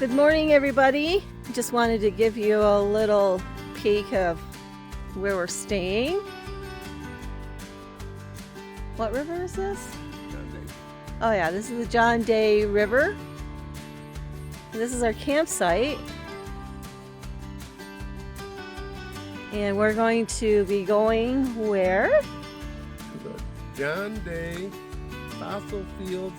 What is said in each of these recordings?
Good morning, everybody. Just wanted to give you a little peek of where we're staying. What river is this? Oh yeah, this is the John Day River. This is our campsite. And we're going to be going where? To the John Day Fossil Fields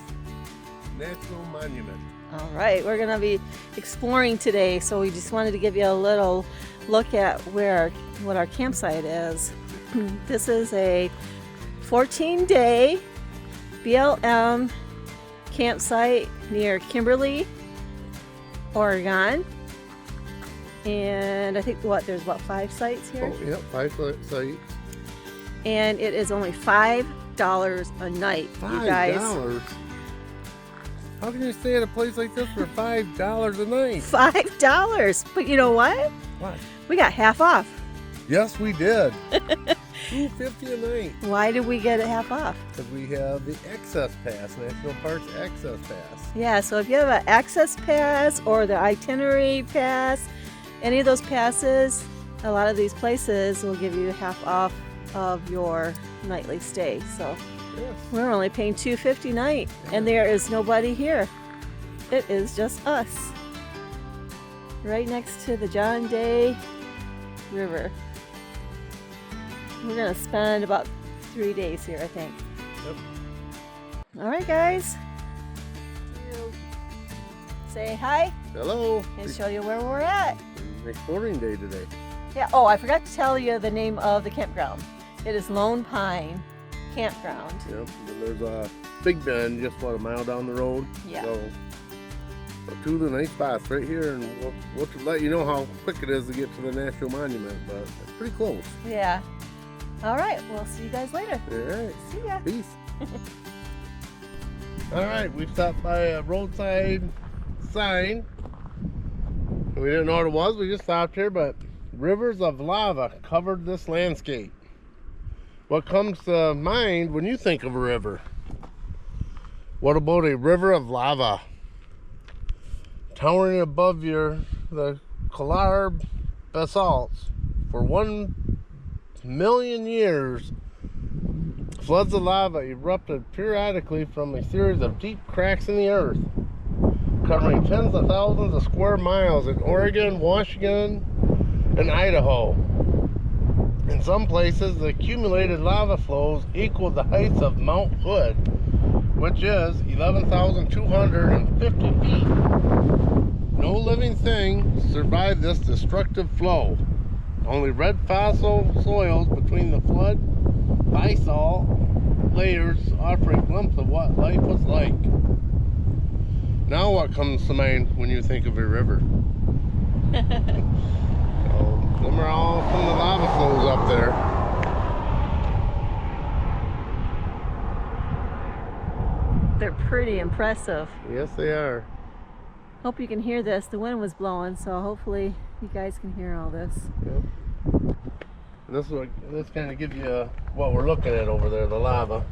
Natural Monument. All right, we're going to be exploring today, so we just wanted to give you a little look at what our campsite is. This is a 14-day BLM campsite near Kimberly, Oregon. And I think there's 5 sites here? Oh, yep, 5 sites. And it is only $5 a night, you guys. $5? How can you stay at a place like this for $5 a night? $5. But you know what? What? We got half off. Yes, we did. $2.50 a night. Why did we get it half off? Because we have the Access Pass, National Parks Access Pass. Yeah, so if you have an Access Pass or the Itinerary Pass, any of those passes, a lot of these places will give you half off of your nightly stay. So Yes. we're only paying $2.50 a night, and there is nobody here. It is just us, right next to the John Day River. We're gonna spend about 3 days here, I think. Yep. All right, guys. Say hi Hello. and show you where we're at. Exploring day today. Yeah. Oh, I forgot to tell you the name of the campground. It is Lone Pine Campground. Yep. And there's a Big Bend just about a mile down the road. Yeah. So two of the nice spots right here, and we'll let you know how quick it is to get to the National Monument, but it's pretty close. Yeah. All right. We'll see you guys later. All right. See ya. Peace. All right, we stopped by a roadside sign. We didn't know what it was. We just stopped here, but rivers of lava covered this landscape. What comes to mind when you think of a river? What about a river of lava? Towering above the Kolar basalts for 1 million years, floods of lava erupted periodically from a series of deep cracks in the earth, covering tens of thousands of square miles in Oregon, Washington, and Idaho. In some places, the accumulated lava flows equal the heights of Mount Hood, which is 11,250 feet. No living thing survived this destructive flow. Only red fossil soils between the flood basalt layers offer a glimpse of what life was like. Now what comes to mind when you think of a river? Them are all from the lava flows up there. They're pretty impressive. Yes, they are. Hope you can hear this. The wind was blowing, so hopefully you guys can hear all this. Yep. And this kind of gives you what we're looking at over there, the lava.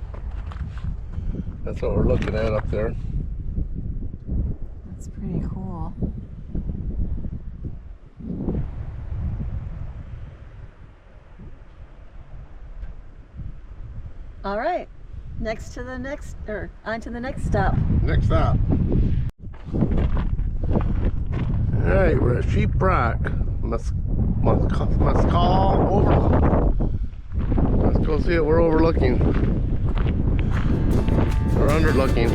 That's what we're looking at up there. That's pretty cool. All right, on to the next stop. Next stop. All right, we're at Sheep Rock, Mescal Overlook. Let's go see what we're overlooking. Or underlooking.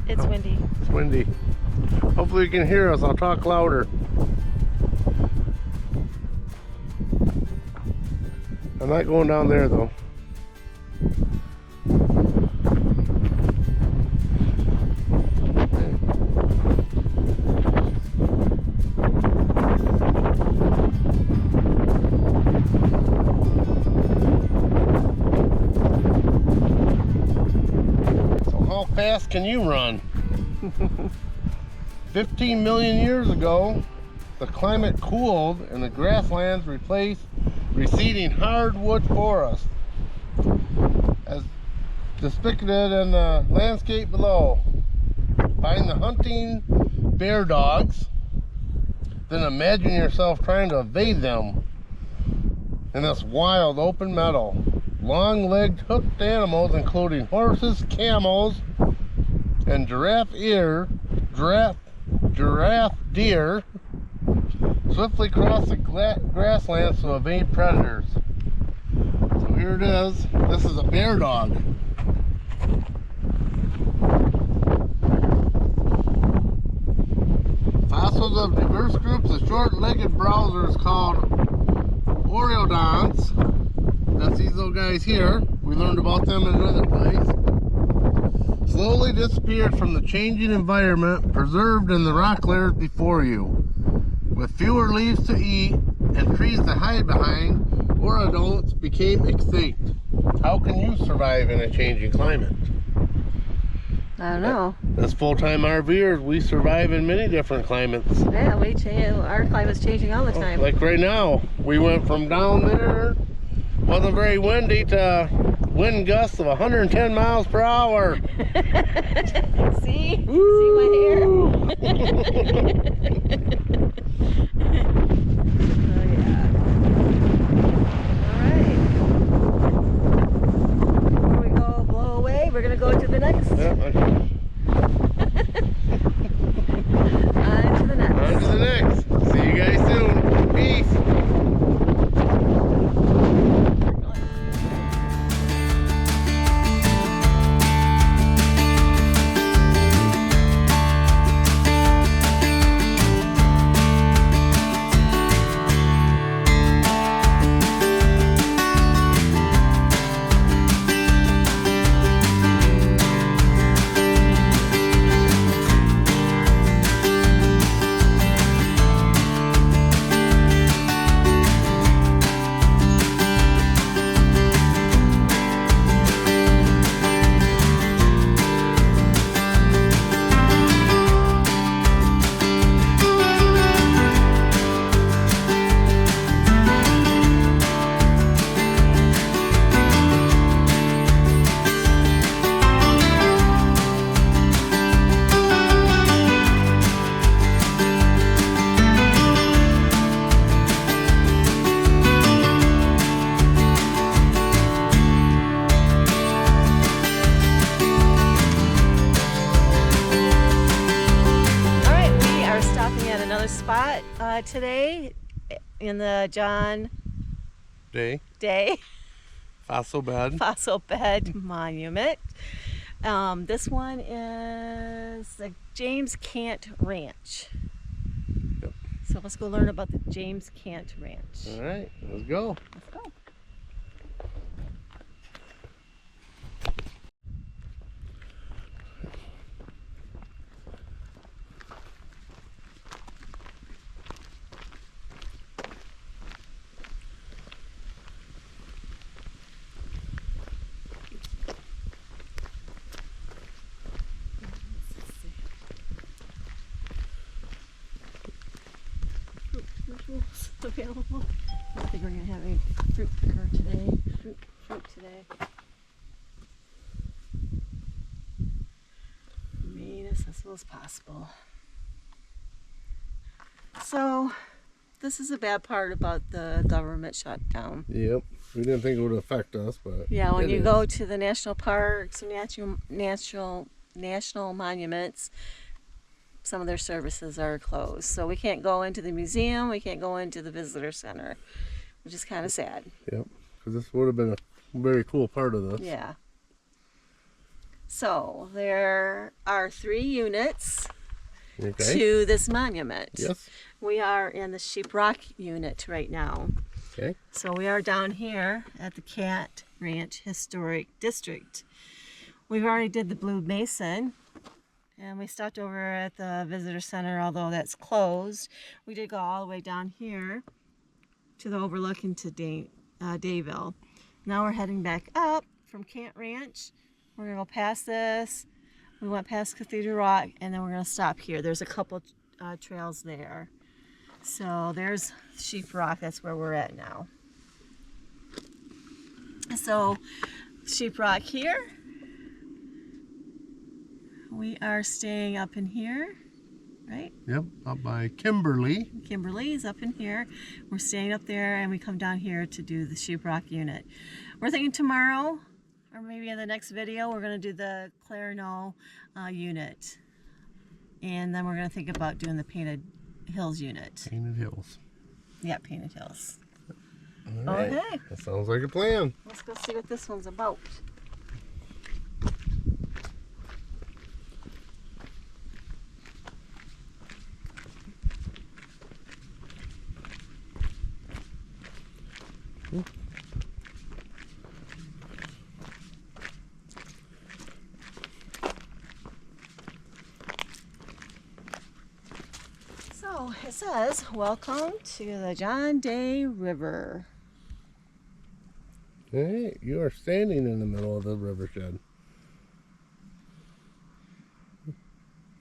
It's windy. It's windy. Hopefully you can hear us. I'll talk louder. I'm not going down there though. How fast can you run? 15 million years ago, the climate cooled and the grasslands replaced receding hardwood forests, as depicted in the landscape below. Find the hunting bear dogs, then imagine yourself trying to evade them in this wild open meadow. Long-legged hooked animals including horses, camels, and giraffe deer swiftly cross the grasslands to evade predators. So here it is. This is a bear dog. Fossils of diverse groups of short-legged browsers called oreodonts. That's these little guys here. We learned about them in another place. Slowly disappeared from the changing environment preserved in the rock layers before you. With fewer leaves to eat and trees to hide behind, oreodonts became extinct. How can you survive in a changing climate? I don't know. As full-time RVers, we survive in many different climates. Yeah, our climate's changing all the time. Like right now, we went from down there, wasn't very windy, to wind gusts of 110 miles per hour. See? Woo! See my hair? Oh yeah. Alright. Before we go blow away, we're gonna go to the next. Yep, okay. On to the next. On to the next. See you guys soon. Peace. Spot today in the John Day Fossil bed Monument. This one is the James Cant Ranch. Yep. So let's go learn about the James Cant Ranch. All right, let's go. Let's go. Available. I think we're gonna have a fruit picker today. Fruit today. Remain accessible as possible. So, this is a bad part about the government shutdown. Yep, we didn't think it would affect us, but yeah, when you is. go to the national parks and national monuments, some of their services are closed. So we can't go into the museum, we can't go into the visitor center, which is kind of sad. Yep, because this would have been a very cool part of this. Yeah. So there are 3 units Okay. to this monument. Yes. We are in the Sheep Rock unit right now. Okay. So we are down here at the Cant Ranch Historic District. We've already did the Blue Mason, and we stopped over at the visitor center, although that's closed. We did go all the way down here to the overlook into Dayville. Now we're heading back up from Cant Ranch. We're gonna go past this. We went past Cathedral Rock, and then we're gonna stop here. There's a couple trails there. So there's Sheep Rock. That's where we're at now. So Sheep Rock here. We are staying up in here, right? Yep. Up by Kimberly. Kimberly's up in here. We're staying up there, and we come down here to do the Sheep Rock unit. We're thinking tomorrow, or maybe in the next video, we're going to do the Clarno unit. And then we're going to think about doing the Painted Hills unit. Painted Hills. Yeah, Painted Hills. All right. Okay. That sounds like a plan. Let's go see what this one's about. So it says, welcome to the John Day River. Hey, you are standing in the middle of the river shed.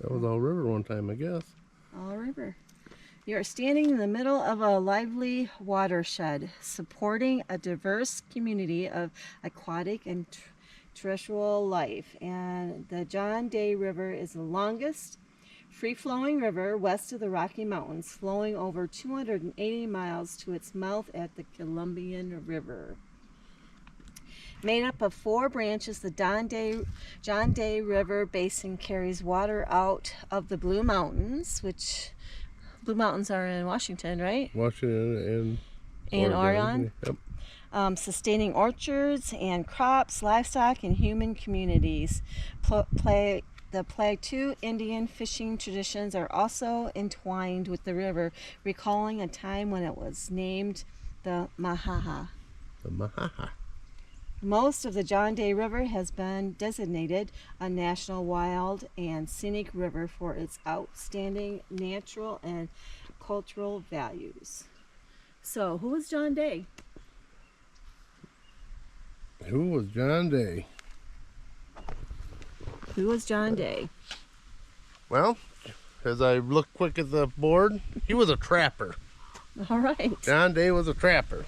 That was all river one time, I guess. All river. You are standing in the middle of a lively watershed, supporting a diverse community of aquatic and terrestrial life. And the John Day River is the longest free-flowing river west of the Rocky Mountains, flowing over 280 miles to its mouth at the Columbian River. Made up of 4 branches, the John Day River Basin carries water out of the Blue Mountains, which Blue Mountains are in Washington, right? Washington and Oregon. Yep. Sustaining orchards and crops, livestock, and human communities. The Plateau Indian fishing traditions are also entwined with the river, recalling a time when it was named the Mahaha. The Mahaha. Most of the John Day River has been designated a National Wild and Scenic River for its outstanding natural and cultural values. So, who was John Day? Who was John Day? Who was John Day? Well, as I look quick at the board, he was a trapper. All right. John Day was a trapper.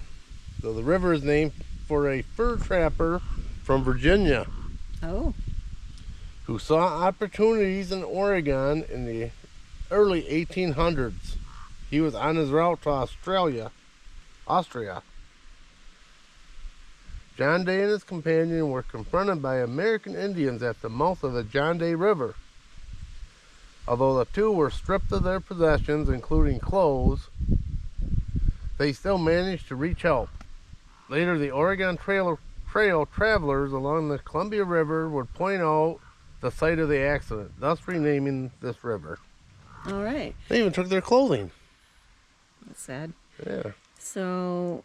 So the river is named for a fur trapper from Virginia Oh. who saw opportunities in Oregon in the early 1800s. He was on his route to Austria. John Day and his companion were confronted by American Indians at the mouth of the John Day River. Although the two were stripped of their possessions, including clothes, they still managed to reach help. Later, the Oregon Trail travelers along the Columbia River would point out the site of the accident, thus renaming this river. All right. They even took their clothing. That's sad. Yeah. So,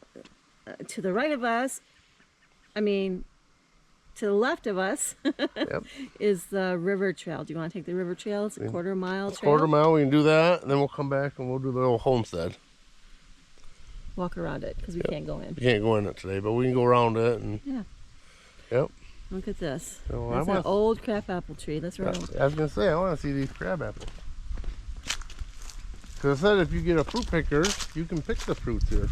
to the right of us, to the left of us Yep. is the river trail. Do you want to take the river trail? It's a quarter-mile trail. Quarter mile, we can do that, and then we'll come back and we'll do the old homestead. Walk around it because we can't go in. We can't go in it today, but we can go around it. And Yeah. Yep. Look at this. So That's an old crabapple tree. That's right. I was going to say, I want to see these crab apples. Because I said if you get a fruit picker, you can pick the fruits here.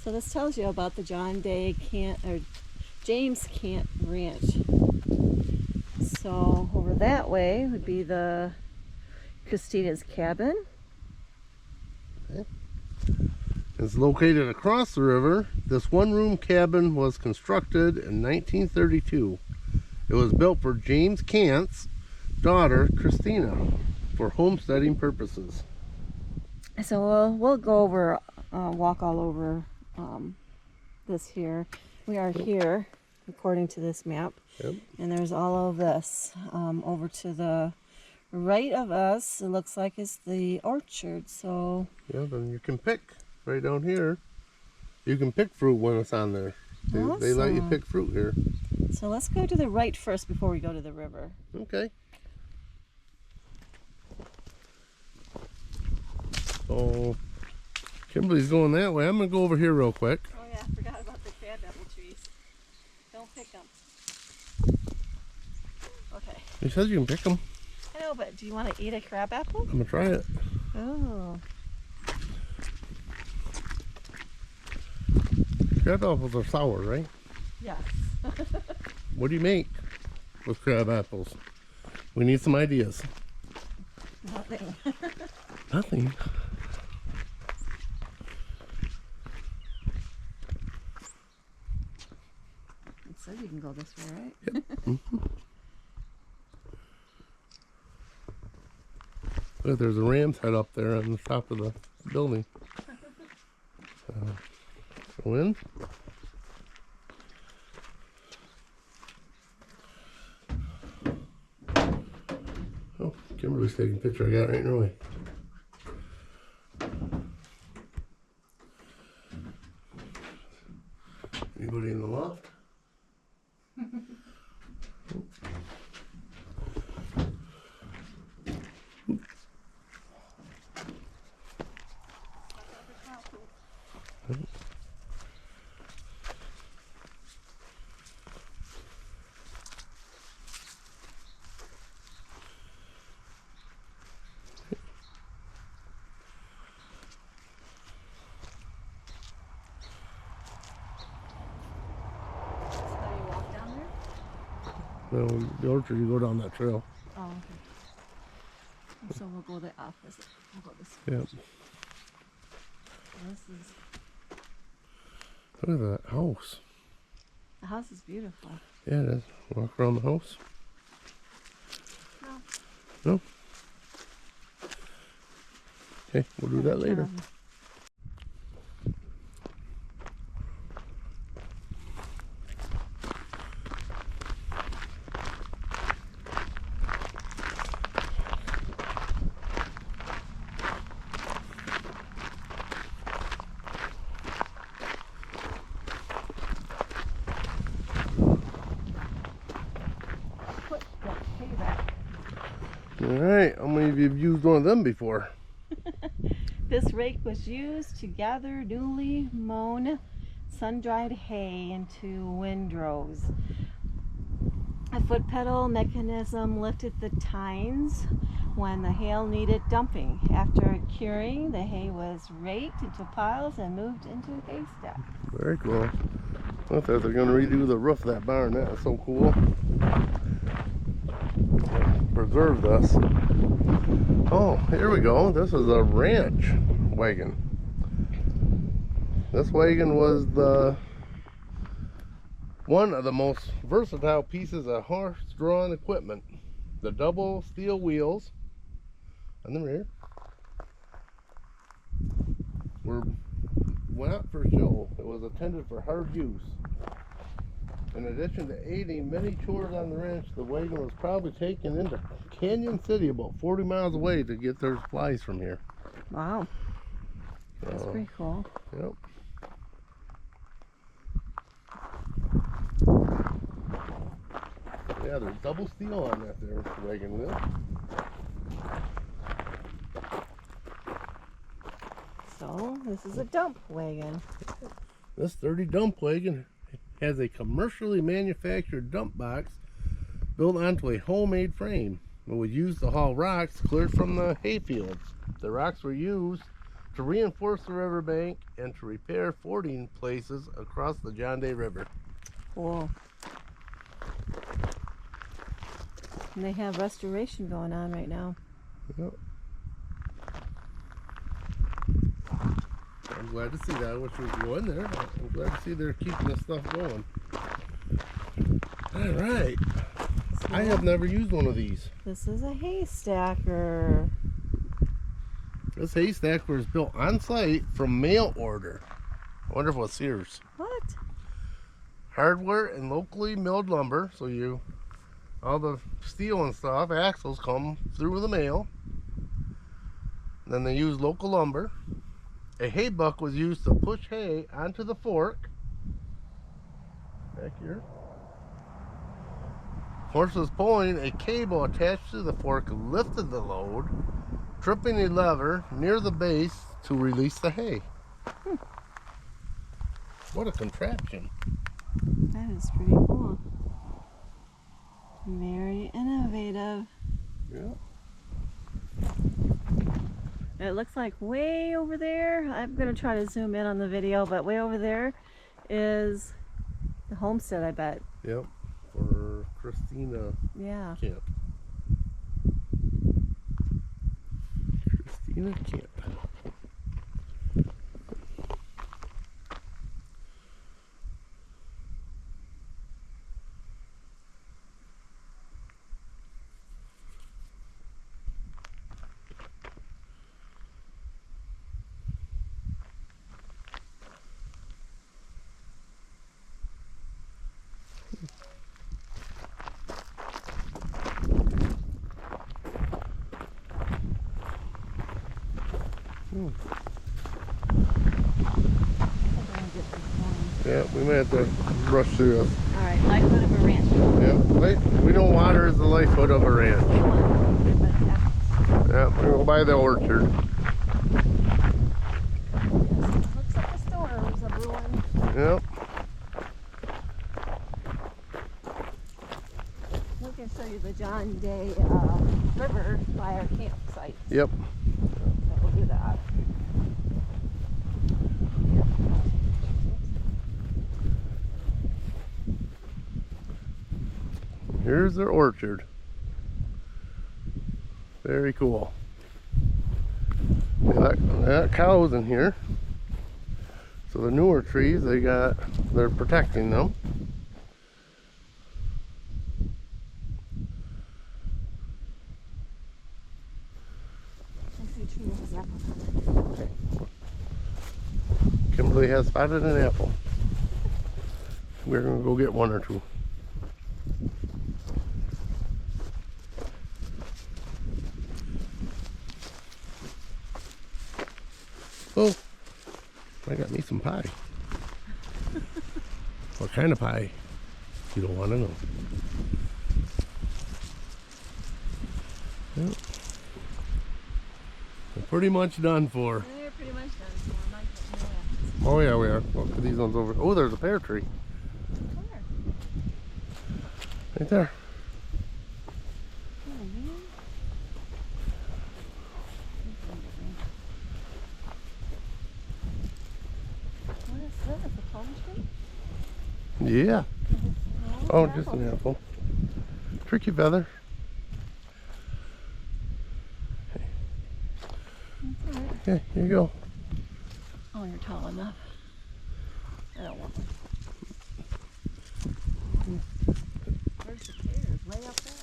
So this tells you about the James Cant Ranch. So over that way would be the Christina's cabin. It's located across the river. This one-room cabin was constructed in 1932. It was built for James Cant's daughter, Christina, for homesteading purposes. So we'll go over, walk all over this here. We are here, according to this map. Yep. And there's all of this. Over to the right of us, it looks like it's the orchard. So Yeah, then you can pick right down here. You can pick fruit when it's on there. They let you awesome. pick fruit here. So let's go to the right first before we go to the river. Okay. So Kimberly's going that way. I'm gonna go over here real quick. Oh yeah, I forgot about the crabapple trees. Don't pick them. Okay. He says you can pick them. I know, but do you want to eat a crabapple? I'm gonna try it. Oh. Crab apples are sour, right? Yes. What do you make with crab apples? We need some ideas. Nothing. Nothing. It says you can go this way, right? Yep. Look, there's a ram's head up there on the top of the building. Go in. Oh, Kimberly's taking a picture. I got it right in her way. Anybody in the loft? So you walk down there? No, the orchard, you go down that trail. Oh, okay. So we'll go the opposite. We'll go this way. Yeah. This is, Look at that house. the house is beautiful. Yeah, it is. Walk around the house. No. No? Okay, we'll do that later. All right, how many of you have used one of them before? This rake was used to gather newly mown sun-dried hay into windrows. A foot pedal mechanism lifted the tines when the hail needed dumping. After curing, the hay was raked into piles and moved into haystacks. Very cool. I thought they're going to redo the roof of that barn. That is so cool. Preserve this. Oh, here we go. This is a ranch wagon. This wagon was one of the most versatile pieces of horse-drawn equipment. The double steel wheels on the rear went out for show. It was intended for hard use. In addition to aiding many chores on the ranch, the wagon was probably taken into Canyon City, about 40 miles away, to get their supplies from here. Wow, that's pretty cool. Yep. Yeah, there's double steel on that there wagon wheel. So this is a dump wagon. This 30 dump wagon has a commercially manufactured dump box built onto a homemade frame. It was used to haul rocks cleared from the hayfields. The rocks were used to reinforce the riverbank and to repair fording places across the John Day River. Cool. And they have restoration going on right now. Yep. I'm glad to see that. I wish we could go in there. I'm glad to see they're keeping this stuff going. All right. So I have never used one of these. this is a haystacker. This haystacker was built on site from mail order. I wonder if it was Sears. What? hardware and locally milled lumber. So all the steel and stuff, axles come through the mail. Then they use local lumber. A hay buck was used to push hay onto the fork. Back here. Horses pulling a cable attached to the fork lifted the load, tripping a lever near the base to release the hay. What a contraption. That is pretty cool. Very innovative. Yeah. It looks like way over there, I'm going to try to zoom in on the video, but way over there is the homestead, I bet. Yep. For Christina Yeah. Cant. Christina Cant. Yeah, we might have to rush through this. Alright, lifeboat of a ranch. Yeah, we know water is the lifeblood of a ranch. Yeah, we're going to buy the orchard. Looks like a storm's a brewing. Yep. We can show you the John Day River by our campsite. Yep. So we'll do that. Here's their orchard. Very cool. They got cows in here. So the newer trees, they're protecting them. I see a tree that has apples on it. Okay. Kimberly has spotted an apple. We're gonna go get one or two. Oh, I got me some pie. What kind of pie? You don't want to know. Yep. We're pretty much done for. They're pretty much done. So I might get more. Oh yeah, we are. Look at these ones over. Oh, there's a pear tree. Where? Right there. Oh, man. What is this? A palm tree? Yeah. Oh, Oh, just an apple. Tricky feather. That's all right. Okay, here you go. Oh, you're tall enough. I don't want one. Where's the pears? Way up there.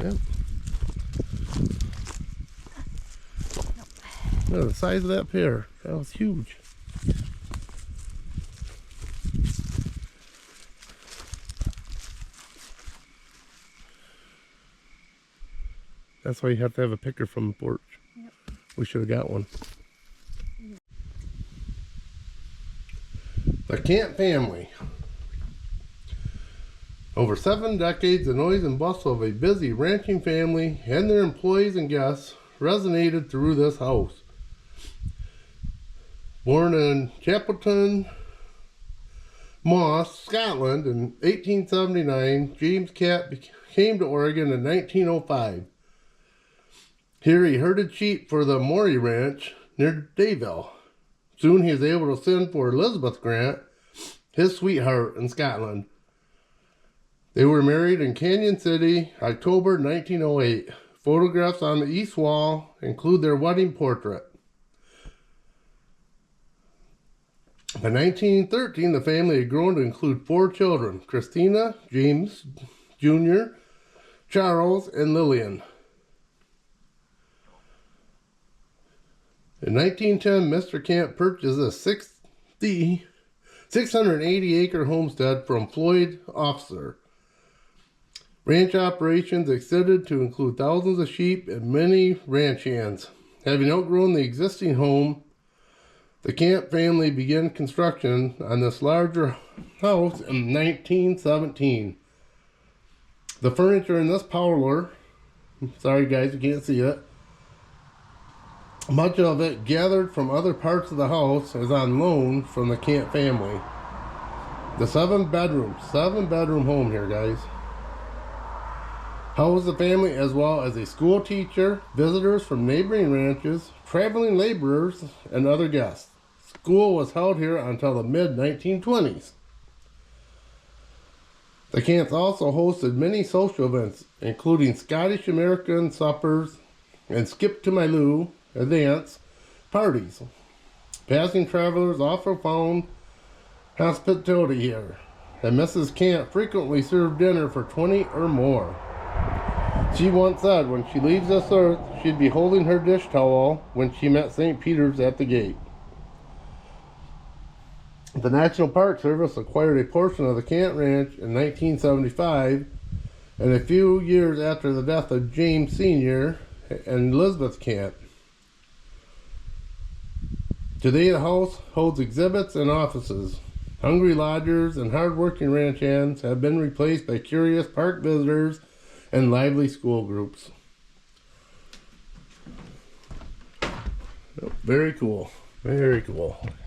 Yep. Look at the size of that pear. That was huge. That's why you have to have a picker from the porch. Yep. We should have got one. The Cant family. Over 7 decades, the noise and bustle of a busy ranching family and their employees and guests resonated through this house. Born in Chapelton, Moss, Scotland in 1879, James Cant came to Oregon in 1905. Here he herded sheep for the Maury Ranch near Dayville. Soon he was able to send for Elizabeth Grant, his sweetheart, in Scotland. They were married in Canyon City, October 1908. Photographs on the east wall include their wedding portrait. By 1913, the family had grown to include 4 children: Christina, James Jr., Charles, and Lillian. In 1910, Mr. Cant purchased a 680-acre homestead for employed officer. Ranch operations extended to include thousands of sheep and many ranch hands. Having outgrown the existing home, the Cant family began construction on this larger house in 1917. The furniture in this parlor, sorry guys, you can't see it, much of it gathered from other parts of the house is on loan from the Cant family. The seven bedroom home here, guys. Housed the family as well as a school teacher, visitors from neighboring ranches, traveling laborers, and other guests. School was held here until the mid-1920s. The Cants also hosted many social events, including Scottish American suppers and Skip to My Lou, a dance, parties. Passing travelers also found hospitality here, and Mrs. Cant frequently served dinner for 20 or more. She once said when she leaves this earth, she'd be holding her dish towel when she met St. Peter's at the gate. The National Park Service acquired a portion of the Cant Ranch in 1975, and a few years after the death of James Sr. and Elizabeth Cant. Today the house holds exhibits and offices. Hungry lodgers and hard-working ranch hands have been replaced by curious park visitors and lively school groups. Very cool. Very cool.